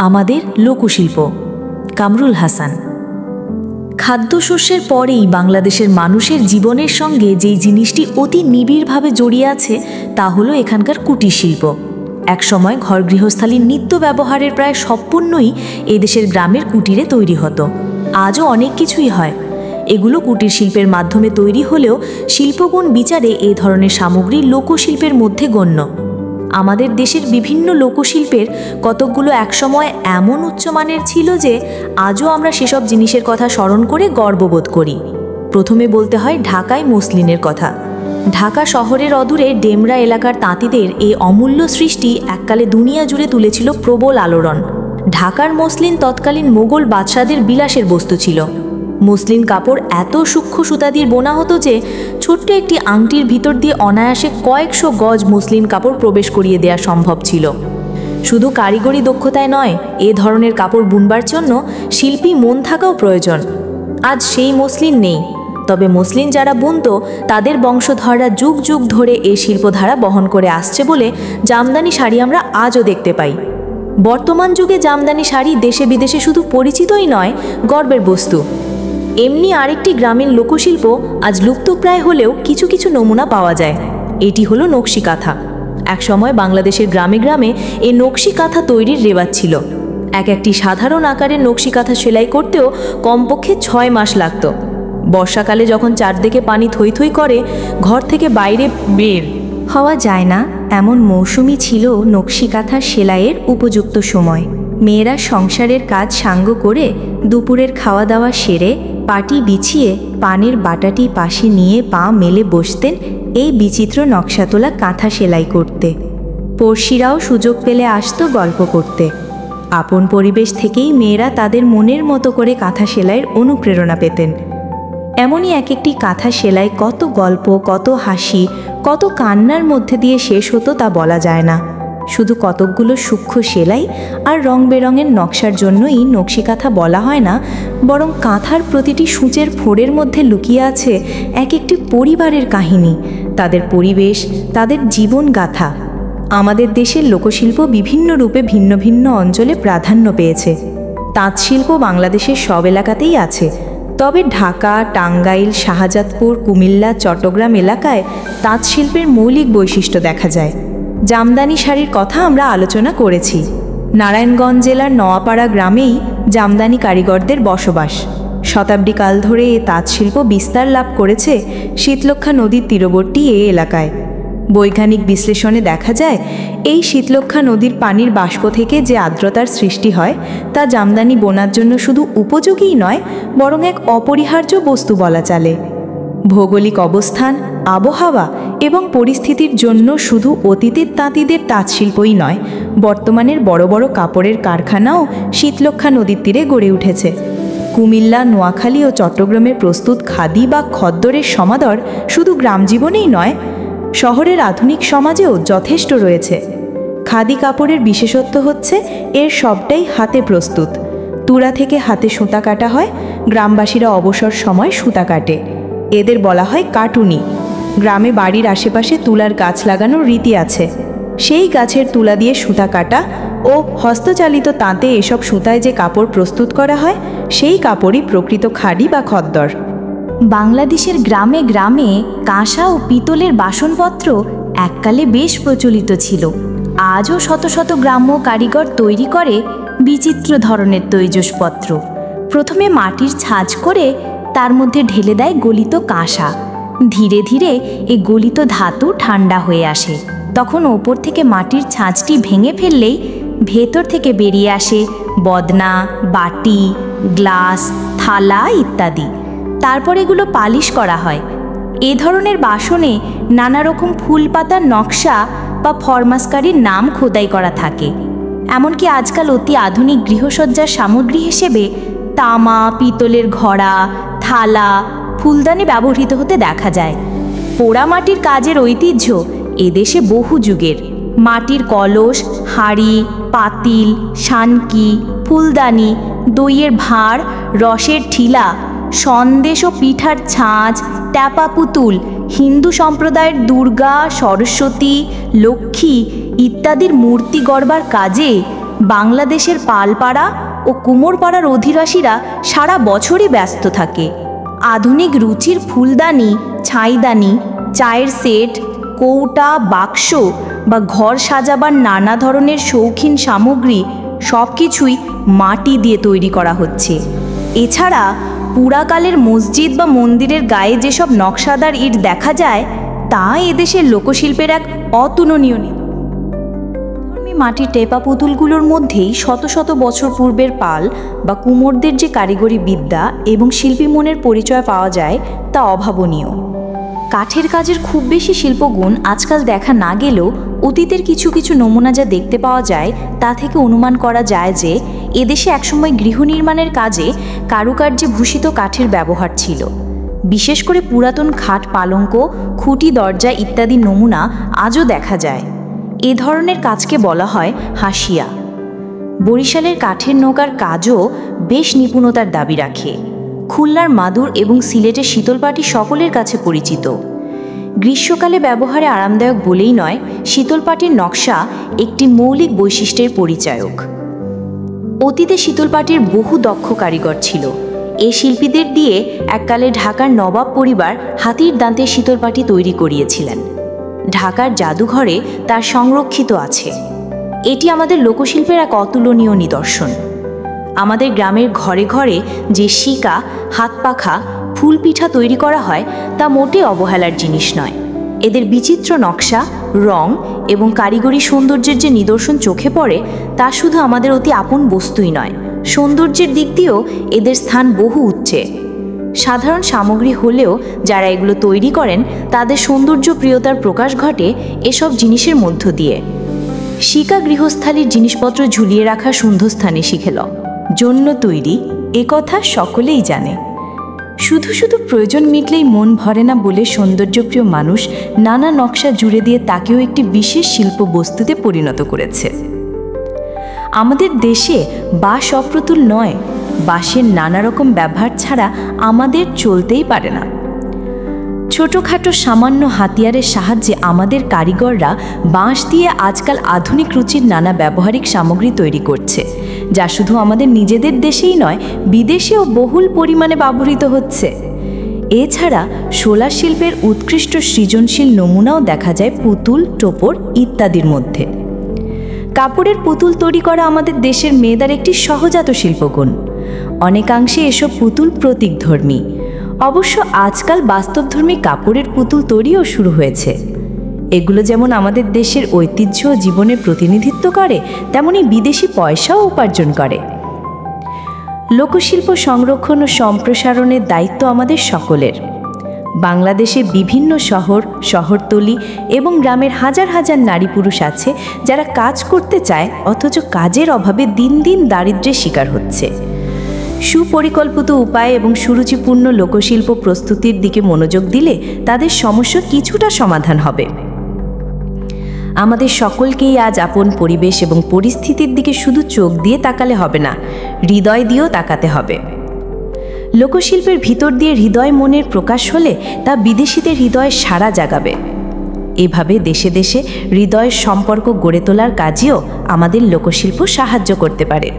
আমাদের লোকশিল্প। কামরুল হাসান। খাদ্যশস্যের পরেই বাংলাদেশের মানুষের জীবনের সঙ্গে যেই জিনিসটি অতি নিবিড়ভাবে জড়িয়ে আছে তা হলো এখানকার কুটির শিল্প। একসময় ঘর গৃহস্থালীর নিত্য ব্যবহারের প্রায় সম্পূর্ণই এদেশের গ্রামের কুটিরে তৈরি হতো। আজও অনেক কিছুই হয়। এগুলো কুটির শিল্পের মাধ্যমে তৈরি হলেও শিল্পগুণ বিচারে এ ধরনের সামগ্রী লোকশিল্পের মধ্যে গণ্য। আমাদের দেশের বিভিন্ন লোকশিল্পের কতকগুলো একসময় এমন উচ্চমানের ছিল যে আজও আমরা সেসব জিনিসের কথা স্মরণ করে গর্ববোধ করি। প্রথমে বলতে হয় ঢাকায় মসলিনের কথা। ঢাকা শহরের অদূরে ডেমরা এলাকার তাঁতিদের এই অমূল্য সৃষ্টি এককালে দুনিয়া জুড়ে তুলেছিল প্রবল আলোড়ন। ঢাকার মসলিন তৎকালীন মোগল বাদশাদের বিলাসের বস্তু ছিল। মসলিন কাপড় এত সূক্ষ্ম সুতা দিয়ে বোনা হতো যে ছোট্ট একটি আংটির ভিতর দিয়ে অনায়াসে কয়েকশো গজ মসলিন কাপড় প্রবেশ করিয়ে দেওয়া সম্ভব ছিল। শুধু কারিগরি দক্ষতায় নয়, এ ধরনের কাপড় বুনবার জন্য শিল্পী মন থাকাও প্রয়োজন। আজ সেই মসলিন নেই, তবে মসলিন যারা বুনত তাদের বংশধররা যুগ যুগ ধরে এই শিল্পধারা বহন করে আসছে বলে জামদানি শাড়ি আমরা আজও দেখতে পাই। বর্তমান যুগে জামদানি শাড়ি দেশে বিদেশে শুধু পরিচিতই নয়, গর্বের বস্তু। এমনি আরেকটি গ্রামীণ লোকশিল্প আজ লুপ্তপ্রায় হলেও কিছু কিছু নমুনা পাওয়া যায়। এটি হলো নকশি কাঁথা। একসময় বাংলাদেশের গ্রামে গ্রামে এই নকশি কাঁথা তৈরির রেওয়াজ ছিল। একটি সাধারণ আকারের নকশি কাঁথা সেলাই করতেও কমপক্ষে 6 মাস লাগত। বর্ষাকালে যখন চারদিকে পানি থই থই করে, ঘর থেকে বাইরে বের হওয়া যায় না, এমন মৌসুমি ছিল নকশি কাঁথা সেলাইয়ের উপযুক্ত সময়। মেয়েরা সংসারের কাজ সাঙ্গ করে দুপুরের খাওয়া দাওয়া সেরে পাটি বিছিয়ে পানের বাটাটি পাশে নিয়ে পা মেলে বসতেন এই বিচিত্র নকশা তোলা কাঁথা সেলাই করতে। পড়শিরাও সুযোগ পেলে আসতো গল্প করতে। আপন পরিবেশ থেকেই মেয়েরা তাদের মনের মতো করে কাঁথা সেলাইয়ের অনুপ্রেরণা পেতেন। এমনই একটি কাঁথা সেলাই কত গল্প, কত হাসি, কত কান্নার মধ্যে দিয়ে শেষ হতো তা বলা যায় না। শুধু কতকগুলো সূক্ষ্ম সেলাই আর রং বেরঙের নকশার জন্যই নকশি কাঁথা বলা হয় না, বরং কাঁথার প্রতিটি সূচের ফোড়ের মধ্যে লুকিয়ে আছে একটি পরিবারের কাহিনী, তাদের পরিবেশ, তাদের জীবন গাথা। আমাদের দেশের লোকশিল্প বিভিন্ন রূপে ভিন্ন ভিন্ন অঞ্চলে প্রাধান্য পেয়েছে। তাঁতশিল্প বাংলাদেশের সব এলাকাতেই আছে, তবে ঢাকা, টাঙ্গাইল, শাহজাদপুর, কুমিল্লা, চট্টগ্রাম এলাকায় তাঁতশিল্পের মৌলিক বৈশিষ্ট্য দেখা যায়। জামদানি শাড়ির কথা আমরা আলোচনা করেছি। নারায়ণগঞ্জ জেলার নোয়াপাড়া গ্রামেই জামদানি কারিগরদের বসবাস। শতাব্দীকাল ধরে এ তাঁতশিল্প বিস্তার লাভ করেছে শীতলক্ষ্যা নদীর তীরবর্তী এ এলাকায়। বৈজ্ঞানিক বিশ্লেষণে দেখা যায় এই শীতলক্ষ্যা নদীর পানির বাষ্প থেকে যে আর্দ্রতার সৃষ্টি হয় তা জামদানি বোনার জন্য শুধু উপযোগীই নয়, বরং এক অপরিহার্য বস্তু বলা চলে। ভৌগোলিক অবস্থান, আবহাওয়া এবং পরিস্থিতির জন্য শুধু অতীতের তাঁতিদের তাঁতশিল্পই নয়, বর্তমানের বড় বড় কাপড়ের কারখানাও শীতলক্ষ্যা নদীর তীরে গড়ে উঠেছে। কুমিল্লা, নোয়াখালী ও চট্টগ্রামের প্রস্তুত খাদি বা খদ্দরের সমাদর শুধু গ্রাম জীবনেই নয়, শহরের আধুনিক সমাজেও যথেষ্ট রয়েছে। খাদি কাপড়ের বিশেষত্ব হচ্ছে এর সবটাই হাতে প্রস্তুত। তুলা থেকে হাতে সুতা কাটা হয়। গ্রামবাসীরা অবসর সময় সুতা কাটে। এদের বলা হয় কাটুনি। গ্রামে বাড়ির আশেপাশে তুলার গাছ লাগানোর রীতি আছে। সেই গাছের তুলা দিয়ে সুতা কাটা ও হস্তচালিত তাঁতে এসব সুতায় যে কাপড় প্রস্তুত করা হয়, সেই কাপড়ই প্রকৃত খাদি বা খদ্দর। বাংলাদেশের গ্রামে গ্রামে কাঁসা ও পিতলের বাসনপত্র এককালে বেশ প্রচলিত ছিল। আজও শত শত গ্রাম্য কারিগর তৈরি করে বিচিত্র ধরনের তৈজসপত্র। প্রথমে মাটির ছাঁচ করে তার মধ্যে ঢেলে দেয় গলিত কাঁসা। ধীরে ধীরে এই গলিত ধাতু ঠান্ডা হয়ে আসে। তখন ওপর থেকে মাটির ছাঁচটি ভেঙে ফেললেই ভেতর থেকে বেরিয়ে আসে বদনা, বাটি, গ্লাস, থালা ইত্যাদি। তারপর এগুলো পালিশ করা হয়। এ ধরনের বাসনে নানা রকম ফুল পাতার নকশা বা ফরমাসকারীর নাম খোদাই করা থাকে। এমনকি আজকাল অতি আধুনিক গৃহসজ্জার সামগ্রী হিসেবে তামা, পিতলের ঘড়া, থালা, ফুলদানি ব্যবহৃত হতে দেখা যায়। পোড়ামাটির কাজের ঐতিহ্য এদেশে বহু যুগের। মাটির কলস, হাঁড়ি, পাতিল, শানকি, ফুলদানি, দইয়ের ভাঁড়, রসের ঠিলা, সন্দেশ ও পিঠার ছাঁচ, ট্যাপা পুতুল, হিন্দু সম্প্রদায়ের দুর্গা, সরস্বতী, লক্ষ্মী ইত্যাদির মূর্তি গড়বার কাজে বাংলাদেশের পালপাড়া ও কুমোরপাড়ার অধিবাসীরা সারা বছরই ব্যস্ত থাকে। আধুনিক রুচির ফুলদানি, ছাইদানি, চায়ের সেট, কৌটা, বাক্স বা ঘর সাজাবার নানা ধরনের শৌখিন সামগ্রী সব কিছুই মাটি দিয়ে তৈরি করা হচ্ছে। এছাড়া পুরাকালের মসজিদ বা মন্দিরের গায়ে যেসব নকশাদার ইট দেখা যায় তা এদেশের লোকশিল্পের এক অতুলনীয় নিদর্শন। মাটির টেপা পুতুলগুলোর মধ্যেই শত শত বছর পূর্বের পাল বা কুমোরদের যে কারিগরি বিদ্যা এবং শিল্পী মনের পরিচয় পাওয়া যায় তা অভাবনীয়। কাঠের কাজের খুব বেশি শিল্পগুণ আজকাল দেখা না গেলেও অতীতের কিছু কিছু নমুনা যা দেখতে পাওয়া যায় তা থেকে অনুমান করা যায় যে এদেশে একসময় গৃহ নির্মাণের কাজে কারুকার্যে ভূষিত কাঠের ব্যবহার ছিল। বিশেষ করে পুরাতন খাট, পালঙ্ক, খুঁটি, দরজা ইত্যাদি নমুনা আজও দেখা যায়। এ ধরনের কাজকে বলা হয় হাসিয়া। বরিশালের কাঠের নৌকার কাজও বেশ নিপুণতার দাবি রাখে। খুলনার মাদুর এবং সিলেটের শীতলপাটি সকলের কাছে পরিচিত। গ্রীষ্মকালে ব্যবহারে আরামদায়ক বলেই নয়, শীতলপাটির নকশা একটি মৌলিক বৈশিষ্ট্যের পরিচায়ক। অতীতে শীতলপাটির বহু দক্ষ কারিগর ছিল। এই শিল্পীদের দিয়ে এককালে ঢাকার নবাব পরিবার হাতির দাঁতে শীতলপাটি তৈরি করিয়েছিলেন। ঢাকার জাদুঘরে তার সংরক্ষিত আছে। এটি আমাদের লোকশিল্পের এক অতুলনীয় নিদর্শন। আমাদের গ্রামের ঘরে ঘরে যে শিকা, হাতপাখা, ফুল পিঠা তৈরি করা হয় তা মোটে অবহেলার জিনিস নয়। এদের বিচিত্র নকশা, রং এবং কারিগরি সৌন্দর্যের যে নিদর্শন চোখে পড়ে তা শুধু আমাদের অতি আপন বস্তুই নয়, সৌন্দর্যের দিক দিয়েও এদের স্থান বহু উচ্চে। সাধারণ সামগ্রী হলেও যারা এগুলো তৈরি করেন তাদের সৌন্দর্য প্রিয়তার প্রকাশ ঘটে এসব জিনিসের মধ্য দিয়ে। শিকা গৃহস্থালির জিনিসপত্র ঝুলিয়ে রাখা শূন্যস্থানে শিখেল জন্য তৈরি, এ কথা সকলেই জানে। শুধু শুধু প্রয়োজন মিটলেই মন ভরে না বলে সৌন্দর্যপ্রিয় মানুষ নানা নকশা জুড়ে দিয়ে তাকেও একটি বিশেষ শিল্প বস্তুতে পরিণত করেছে। আমাদের দেশে বাঁশ অপ্রতুল নয়। বাঁশের নানা রকম ব্যবহার ছাড়া আমাদের চলতেই পারে না। ছোটোখাটো সামান্য হাতিয়ারের সাহায্যে আমাদের কারিগররা বাঁশ দিয়ে আজকাল আধুনিক রুচির নানা ব্যবহারিক সামগ্রী তৈরি করছে, যা শুধু আমাদের নিজেদের দেশেই নয়, বিদেশেও বহুল পরিমাণে ব্যবহৃত হচ্ছে। এছাড়া শোলা শিল্পের উৎকৃষ্ট সৃজনশীল নমুনাও দেখা যায় পুতুল, টোপর ইত্যাদির মধ্যে। কাপড়ের পুতুল তৈরি করা আমাদের দেশের মেয়েদের একটি সহজাত শিল্পগুণ। অনেকাংশে এসব পুতুল প্রতীকধর্মী। অবশ্য আজকাল বাস্তবধর্মী কাপড়ের পুতুল তৈরিও শুরু হয়েছে। এগুলো যেমন আমাদের দেশের ঐতিহ্য ও জীবনের প্রতিনিধিত্ব করে, তেমনি বিদেশি পয়সাও উপার্জন করে। লোকশিল্প সংরক্ষণ ও সম্প্রসারণের দায়িত্ব আমাদের সকলের। বাংলাদেশে বিভিন্ন শহর, শহরতলি এবং গ্রামের হাজার হাজার নারী পুরুষ আছে যারা কাজ করতে চায় অথচ কাজের অভাবে দিন দিন দারিদ্র্যের শিকার হচ্ছে। সুপরিকল্পিত উপায় এবং সুরুচিপূর্ণ লোকশিল্প প্রস্তুতির দিকে মনোযোগ দিলে তাদের সমস্যা কিছুটা সমাধান হবে। আমাদের সকলকেই আজ আপন পরিবেশ এবং পরিস্থিতির দিকে শুধু চোখ দিয়ে তাকালে হবে না, হৃদয় দিয়েও তাকাতে হবে। লোকশিল্পের ভিতর দিয়ে হৃদয় মনের প্রকাশ হলে তা বিদেশিদের হৃদয়ে সাড়া জাগাবে। এভাবে দেশে দেশে হৃদয়ের সম্পর্ক গড়ে তোলার কাজেও আমাদের লোকশিল্প সাহায্য করতে পারে।